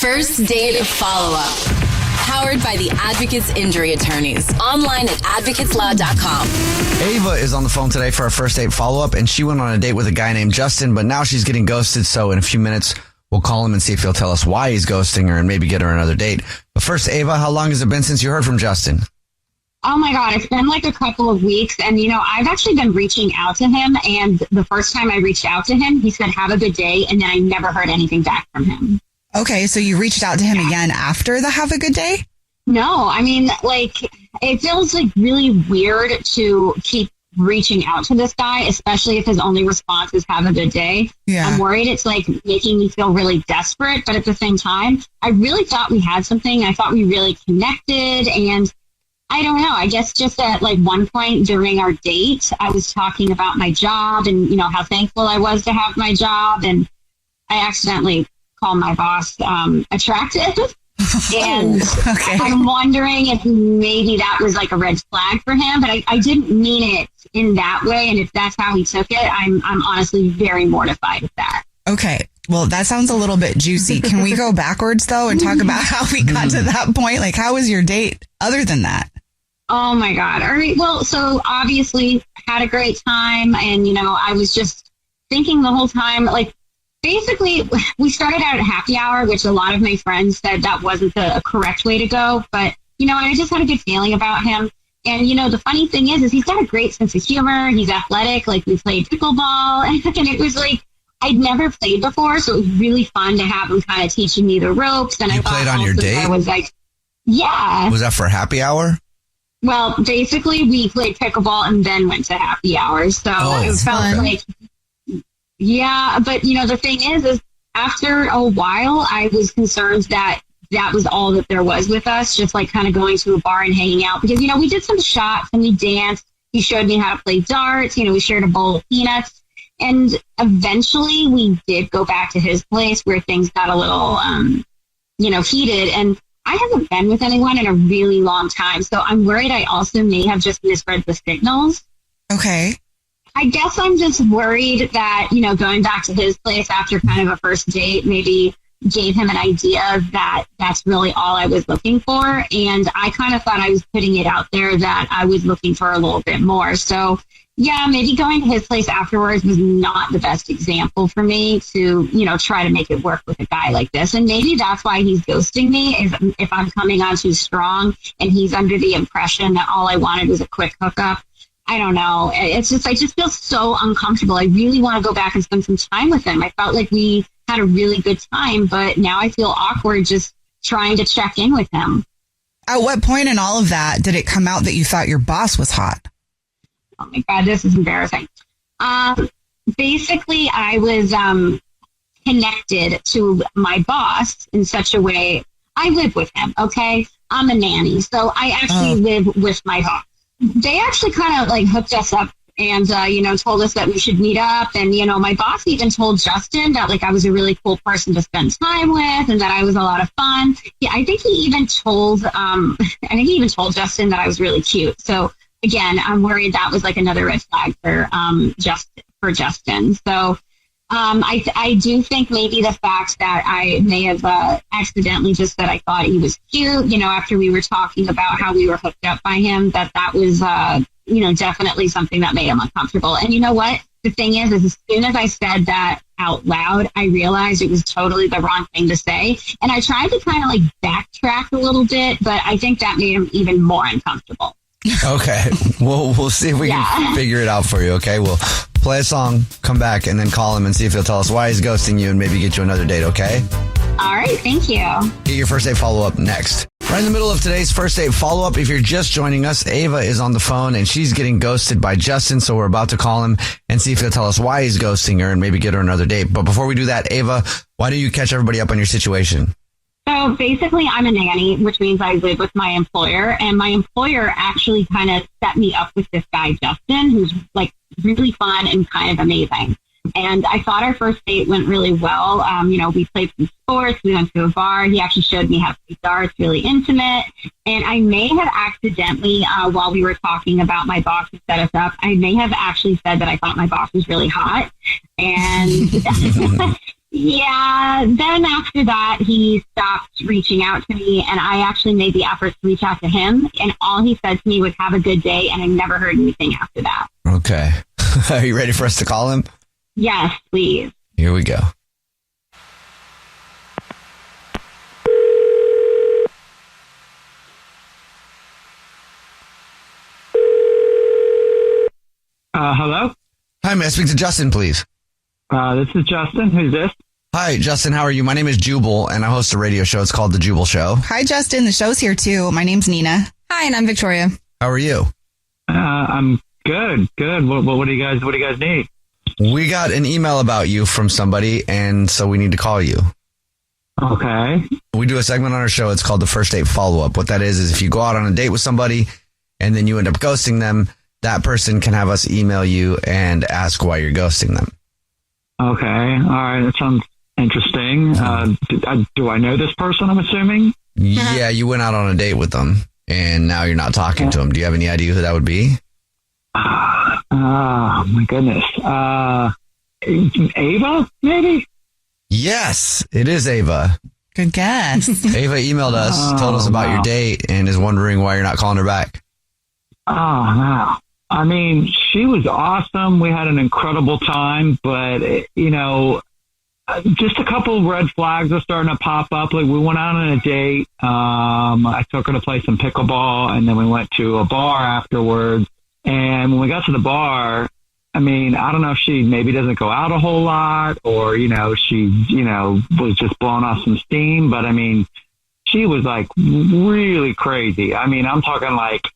First Date Follow-Up. Powered by the Advocates Injury Attorneys. Online at advocateslaw.com. Ava is on the phone today for our first date follow-up, and she went on a date with a guy named Justin, but now she's getting ghosted, so in a few minutes, we'll call him and see if he'll tell us why he's ghosting her and maybe get her another date. But first, Ava, how long has it been since you heard from Justin? Oh my God, it's been like a couple of weeks. And, I've actually been reaching out to him. And the first time I reached out to him, he said, have a good day. And then I never heard anything back from him. Okay, so you reached out to him again after the have a good day? No, I mean, it feels like really weird to keep reaching out to this guy, especially if his only response is have a good day. Yeah. I'm worried it's making me feel really desperate. But at the same time, I really thought we had something. I thought we really connected. And I don't know. I guess just at one point during our date, I was talking about my job and, how thankful I was to have my job. And I accidentally called my boss attractive. And okay. I'm wondering if maybe that was a red flag for him. But I didn't mean it in that way. And if that's how he took it, I'm honestly very mortified at that. Okay. Well, that sounds a little bit juicy. Can we go backwards, though, and talk about how we got to that point? How was your date other than that? Oh, my God. All right. Well, so obviously had a great time. And, I was just thinking the whole time, basically, we started out at happy hour, which a lot of my friends said that wasn't the correct way to go. But, I just had a good feeling about him. And, the funny thing is he's got a great sense of humor. He's athletic. We played pickleball. And it was I'd never played before. So it was really fun to have him kind of teaching me the ropes. And you played on your date? I was yeah. Was that for happy hour? Well, basically, we played pickleball and then went to happy hours. So it felt yeah. But, the thing is after a while, I was concerned that was all that there was with us, just kind of going to a bar and hanging out. Because, we did some shots and we danced. He showed me how to play darts. We shared a bowl of peanuts. And eventually we did go back to his place where things got a little, heated. And I haven't been with anyone in a really long time, so I'm worried I also may have just misread the signals. Okay. I guess I'm just worried that, going back to his place after kind of a first date maybe gave him an idea that that's really all I was looking for. And I kind of thought I was putting it out there that I was looking for a little bit more. So, yeah, maybe going to his place afterwards was not the best example for me to, try to make it work with a guy like this. And maybe that's why he's ghosting me, is if I'm coming on too strong and he's under the impression that all I wanted was a quick hookup. I don't know. It's just, I just feel so uncomfortable. I really want to go back and spend some time with him. I felt like we had a really good time, but now I feel awkward just trying to check in with him. At what point in all of that did it come out that you thought your boss was hot? Oh my God, this is embarrassing. Basically, I was connected to my boss in such a way. I live with him, okay? I'm a nanny, so I actually live with my boss. They actually kind of hooked us up and, told us that we should meet up. And, my boss even told Justin that I was a really cool person to spend time with and that I was a lot of fun. Yeah, I think he even told, Justin that I was really cute. So again, I'm worried that was another red flag for Justin. So I do think maybe the fact that I may have accidentally just said I thought he was cute, after we were talking about how we were hooked up by him, that was, definitely something that made him uncomfortable. And you know what? The thing is as soon as I said that out loud, I realized it was totally the wrong thing to say. And I tried to kind of backtrack a little bit, but I think that made him even more uncomfortable. Okay. We'll see if we can figure it out for you. Okay. We'll play a song, come back, and then call him and see if he'll tell us why he's ghosting you and maybe get you another date. Okay. All right. Thank you. Get your first date follow up next. Right in the middle of today's first date follow up. If you're just joining us, Ava is on the phone and she's getting ghosted by Justin. So we're about to call him and see if he'll tell us why he's ghosting her and maybe get her another date. But before we do that, Ava, why don't you catch everybody up on your situation? So basically, I'm a nanny, which means I live with my employer. And my employer actually kind of set me up with this guy, Justin, who's really fun and kind of amazing. And I thought our first date went really well. We played some sports. We went to a bar. He actually showed me how to play darts, really intimate. And I may have accidentally, while we were talking about my boss who set us up, I may have actually said that I thought my boss was really hot. And Yeah, then after that, he stopped reaching out to me, and I actually made the effort to reach out to him, and all he said to me was, have a good day, and I never heard anything after that. Okay. Are you ready for us to call him? Yes, please. Here we go. Hello? Hi, may I speak to Justin, please? This is Justin. Who's this? Hi, Justin. How are you? My name is Jubal, and I host a radio show. It's called The Jubal Show. Hi, Justin. The show's here, too. My name's Nina. Hi, and I'm Victoria. How are you? I'm good. What do you guys need? We got an email about you from somebody, and so we need to call you. Okay. We do a segment on our show. It's called the First Date Follow-Up. What that is if you go out on a date with somebody, and then you end up ghosting them, that person can have us email you and ask why you're ghosting them. Okay. All right. That sounds interesting. Do I know this person, I'm assuming? Yeah, you went out on a date with them, and now you're not talking to them. Do you have any idea who that would be? Oh, my goodness. Ava, maybe? Yes, it is Ava. Good guess. Ava emailed us, told us about your date, and is wondering why you're not calling her back. Oh, wow. I mean, she was awesome. We had an incredible time, but, just a couple of red flags are starting to pop up. Like, we went out on a date. I took her to play some pickleball, and then we went to a bar afterwards. And when we got to the bar, I mean, I don't know if she maybe doesn't go out a whole lot or, she, was just blowing off some steam. But, I mean, she was, like, really crazy. I mean, I'm talking, like,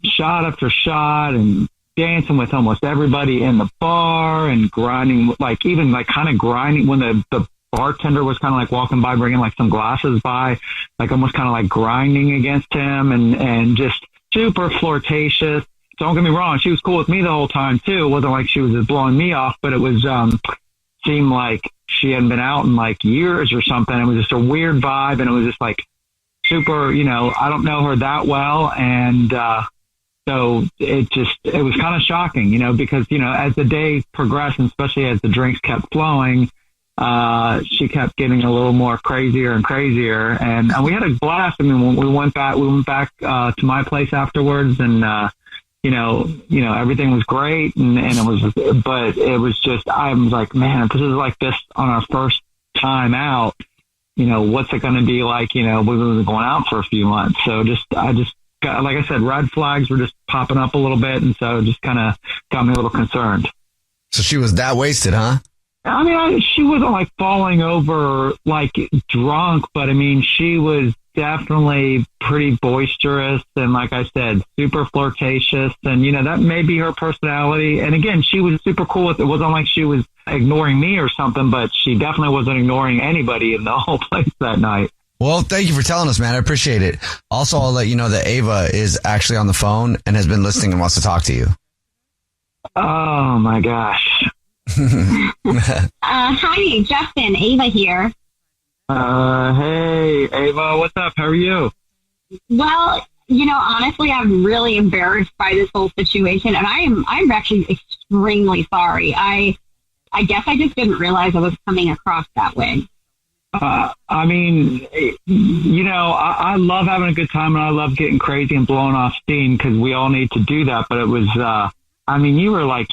shot after shot and dancing with almost everybody in the bar and grinding, like even like kind of grinding when the bartender was kind of like walking by, bringing like some glasses by, like almost kind of like grinding against him and just super flirtatious. Don't get me wrong. She was cool with me the whole time too. It wasn't like she was just blowing me off, but it was, seemed like she hadn't been out in like years or something. It was just a weird vibe. And it was just like, super, I don't know her that well. And, so it was kind of shocking, because, as the day progressed, and especially as the drinks kept flowing, she kept getting a little more crazier and crazier. And we had a blast. I mean, when we went back to my place afterwards and, everything was great. And it was just, I was like, man, if this is like this on our first time out, what's it going to be like? We were going out for a few months. So I just got, like I said, red flags were just popping up a little bit. And so it just kind of got me a little concerned. So she was that wasted, huh? I mean, she wasn't like falling over like drunk, but I mean, she was definitely pretty boisterous. And like I said, super flirtatious. And, that may be her personality. And again, she was super cool with it. It wasn't like she was ignoring me or something, but she definitely wasn't ignoring anybody in the whole place that night. Well, thank you for telling us, man. I appreciate it. Also, I'll let you know that Ava is actually on the phone and has been listening and wants to talk to you. Oh, my gosh. Hi, Justin. Ava here. Hey, Ava. What's up? How are you? Well, honestly, I'm really embarrassed by this whole situation, and I'm actually extremely sorry. I guess I just didn't realize I was coming across that way. I mean, I love having a good time and I love getting crazy and blowing off steam because we all need to do that. But it was, you were like,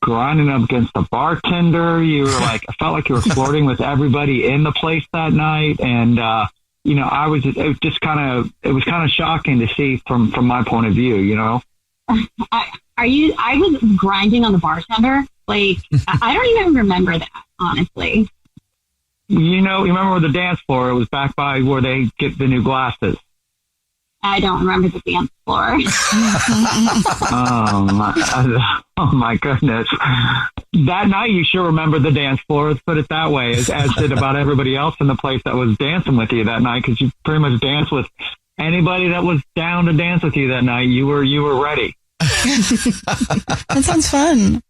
grinding up against the bartender. You were like, I felt like you were flirting with everybody in the place that night. And, it was kind of shocking to see from my point of view, I was grinding on the bartender. Like, I don't even remember that, honestly. You remember the dance floor? It was back by where they get the new glasses. I don't remember the dance floor. Oh my goodness. That night you sure remember the dance floor. Let's put it that way, as did about everybody else in the place that was dancing with you that night, because you pretty much danced with anybody that was down to dance with you that night. You were ready. That sounds fun.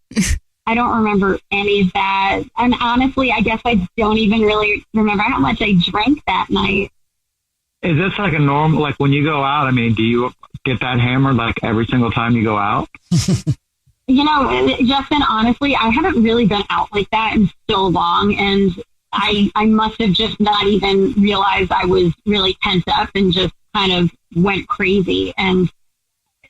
I don't remember any of that. And honestly, I guess I don't even really remember how much I drank that night. Is this like a normal, like when you go out, do you get that hammered like every single time you go out? Justin, honestly, I haven't really been out like that in so long, and I must have just not even realized I was really pent up and just kind of went crazy. And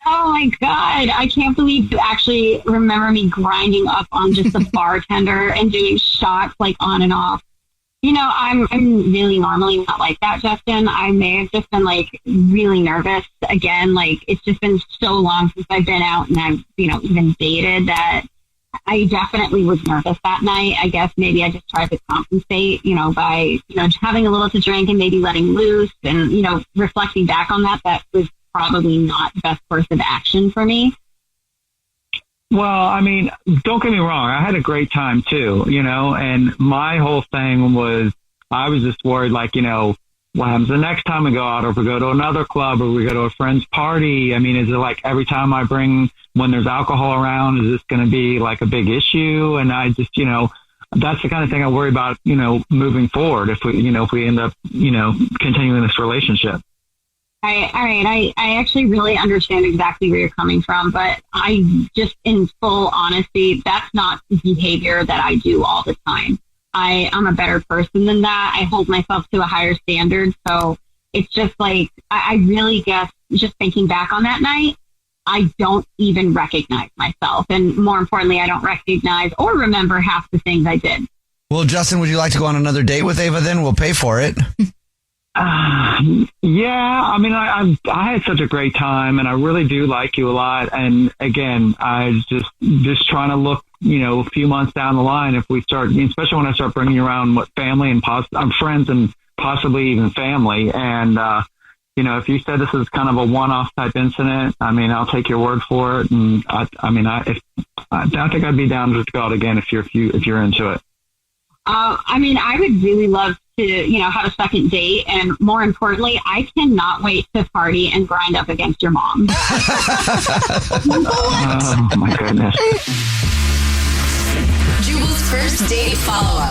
oh my God, I can't believe you actually remember me grinding up on just the bartender and doing shots like on and off. I'm really normally not like that, Justin. I may have just been like really nervous again. Like it's just been so long since I've been out and I've, even dated that I definitely was nervous that night. I guess maybe I just tried to compensate, by, having a little to drink and maybe letting loose and, reflecting back on that was probably not the best course of action for me. Well, I mean, don't get me wrong. I had a great time too, and my whole thing was, I was just worried, like, what happens the next time we go out, or if we go to another club, or we go to a friend's party. I mean, is it like every time when there's alcohol around, is this going to be like a big issue? And I just, that's the kind of thing I worry about, moving forward if we end up, continuing this relationship. All right. I actually really understand exactly where you're coming from, but I just, in full honesty, that's not behavior that I do all the time. I'm a better person than that. I hold myself to a higher standard. So it's just like, I really guess, just thinking back on that night, I don't even recognize myself. And more importantly, I don't recognize or remember half the things I did. Well, Justin, would you like to go on another date with Ava then? We'll pay for it. Yeah, I mean, I had such a great time, and I really do like you a lot. And again, I just trying to look, a few months down the line, if we start, especially when I start bringing you around family and friends and possibly even family. And, if you said this is kind of a one-off type incident, I mean, I'll take your word for it. And I think I'd be down to go out again if you're into it. I would really love to, have a second date. And more importantly, I cannot wait to party and grind up against your mom. Oh, my goodness. Jubal's first date follow-up.